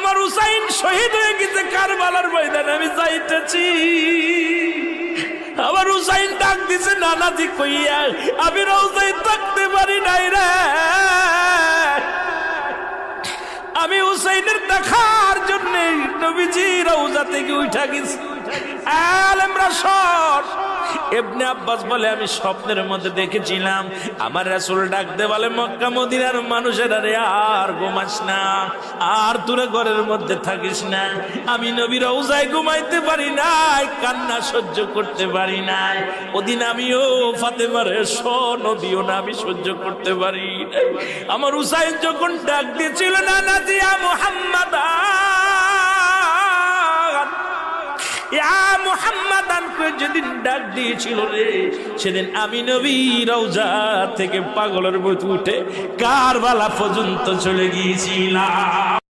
আমার হুসাইন শহীদ হয়ে গেছে কারবালার ময়দানে, আমি যাইতেছি। আমার হুসাইন ডাক দিছে নানাজি কইয়া, আমি রওজায় থাকতে পারি নাই রে, আমি হুসাইনের দেখার জন্য নবীজি রওজা থেকে উঠা গেছি। আলেমরা সর। ইবনে আব্বাস বলে আমি স্বপ্নের মধ্যে দেখেছিলাম আমার রাসূল ডাক দে বলে, মক্কা মদিনার মানুষেরা রে আর ঘুমাস না, আর তোরা ঘরের মধ্যে থাকিস না। আমি নবীর রওজায় ঘুমাইতে পারি নাই, কান্না সহ্য করতে পারি নাই। ওদিন আমিও ফাতেমার নদীও না আমি সহ্য করতে পারি নাই। আমার হুসাইন যখন ডাক দিয়েছিল না নাজিয়া মুহাম্মাদ মুহাম্মাদান করে যেদিন ডাক দিয়েছিল রে, সেদিন আমি নবী রওজা থেকে পাগলের মতো উঠে কারবালা পর্যন্ত চলে গিয়েছিলাম।